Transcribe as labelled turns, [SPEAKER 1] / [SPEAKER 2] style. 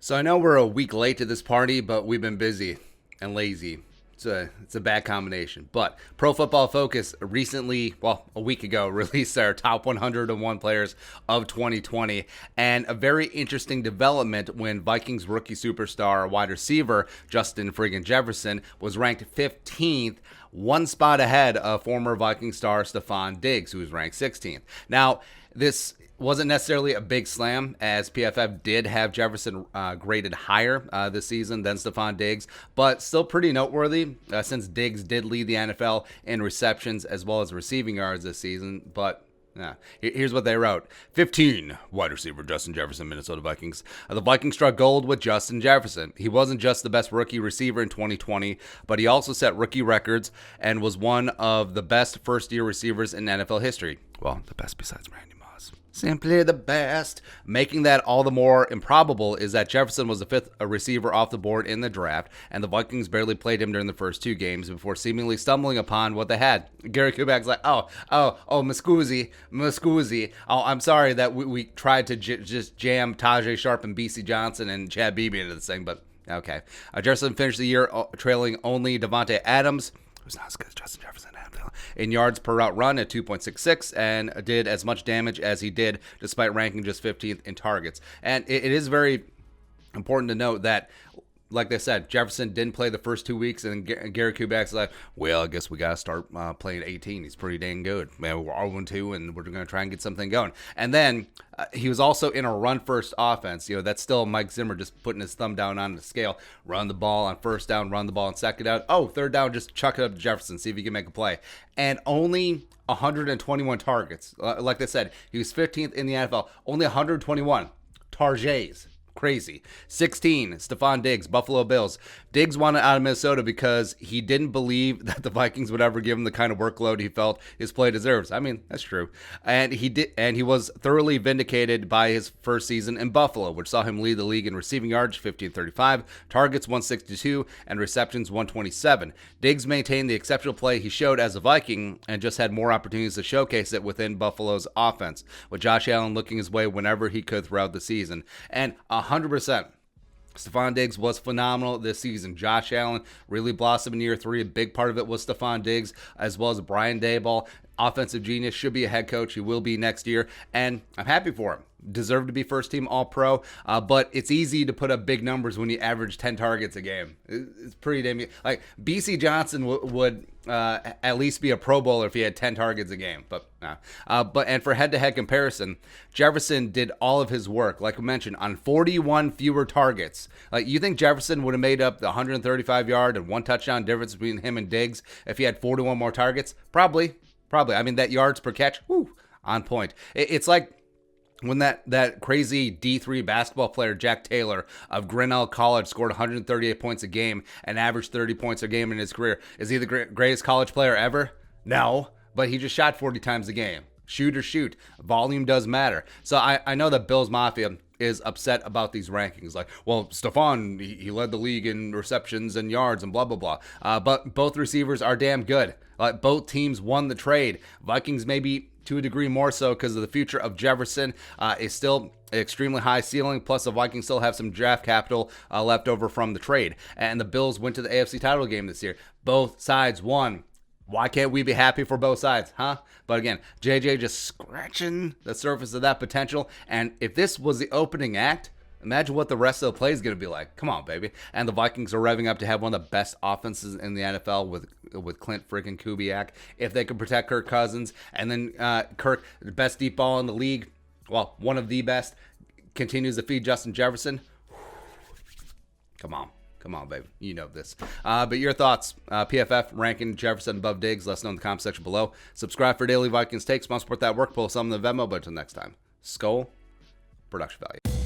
[SPEAKER 1] So I know we're a week late to this party, but we've been busy and lazy. It's a bad combination. But Pro Football Focus recently, a week ago, released their top 101 players of 2020. And a very interesting development when Vikings rookie superstar wide receiver Justin friggin' Jefferson was ranked 15th, one spot ahead of former Viking star Stefon Diggs, who was ranked 16th. Now, this wasn't necessarily a big slam, as PFF did have Jefferson graded higher this season than Stefon Diggs, but still pretty noteworthy since Diggs did lead the NFL in receptions as well as receiving yards this season. But here's what they wrote. 15, wide receiver Justin Jefferson, Minnesota Vikings. The Vikings struck gold with Justin Jefferson. He wasn't just the best rookie receiver in 2020, but he also set rookie records and was one of the best first-year receivers in NFL history. Well, the best besides Randy Moss. Simply the best. Making that all the more improbable is that Jefferson was the fifth receiver off the board in the draft, and the Vikings barely played him during the first two games before seemingly stumbling upon what they had. Gary Kubak's like, Muscoozy. Oh, I'm sorry that we tried to just jam Tajay Sharp and BC Johnson and Chad Beebe into this thing, but okay. Jefferson finished the year trailing only Devontae Adams, who's not as good as Justin Jefferson, in yards per route run at 2.66, and did as much damage as he did despite ranking just 15th in targets. And it is very important to note that, like they said, Jefferson didn't play the first 2 weeks, and Gary Kubak's like, well, I guess we got to start playing 18. He's pretty dang good. Man, we're 0-2, and we're going to try and get something going. And then he was also in a run-first offense. You know, that's still Mike Zimmer just putting his thumb down on the scale. Run the ball on first down, run the ball on second down. Oh, third down, just chuck it up to Jefferson, see if he can make a play. And only 121 targets. Like they said, he was 15th in the NFL. Only 121 targets. Crazy. 16, Stefon Diggs, Buffalo Bills. Diggs wanted out of Minnesota because he didn't believe that the Vikings would ever give him the kind of workload he felt his play deserves. I mean, that's true. And he was thoroughly vindicated by his first season in Buffalo, which saw him lead the league in receiving yards, 1535, targets 162, and receptions 127. Diggs maintained the exceptional play he showed as a Viking and just had more opportunities to showcase it within Buffalo's offense, with Josh Allen looking his way whenever he could throughout the season. And 100%. Stefon Diggs was phenomenal this season. Josh Allen really blossomed in year 3. A big part of it was Stefon Diggs, as well as Brian Daboll. Offensive genius, should be a head coach. He will be next year, and I'm happy for him. Deserved to be first-team All-Pro, but it's easy to put up big numbers when you average 10 targets a game. It's pretty damn... Like, BC Johnson would at least be a Pro Bowler if he had 10 targets a game, but and for head-to-head comparison, Jefferson did all of his work, like we mentioned, on 41 fewer targets. Like, you think Jefferson would have made up the 135-yard and one touchdown difference between him and Diggs if he had 41 more targets? Probably. I mean, that yards per catch, on point. It's like when that crazy D3 basketball player, Jack Taylor of Grinnell College, scored 138 points a game and averaged 30 points a game in his career. Is he the greatest college player ever? No, but he just shot 40 times a game. Shoot. Volume does matter. So I know that Bills Mafia is upset about these rankings. Like, well, Stefon, he led the league in receptions and yards and blah, blah, blah. But both receivers are damn good. Both teams won the trade. Vikings maybe to a degree more so because of the future of Jefferson is still extremely high ceiling. Plus, the Vikings still have some draft capital left over from the trade. And the Bills went to the AFC title game this year. Both sides won. Why can't we be happy for both sides, huh? But again, JJ just scratching the surface of that potential. And if this was the opening act, imagine what the rest of the play is going to be like. Come on, baby. And the Vikings are revving up to have one of the best offenses in the NFL with Clint freaking Kubiak. If they can protect Kirk Cousins, and then Kirk, the best deep ball in the league, well, one of the best, continues to feed Justin Jefferson. Come on, baby. You know this. But your thoughts, PFF ranking Jefferson above Diggs, let us know in the comment section below. Subscribe for daily Vikings takes. Want to support that work, pull some in the Venmo. But until next time, Skull, production value.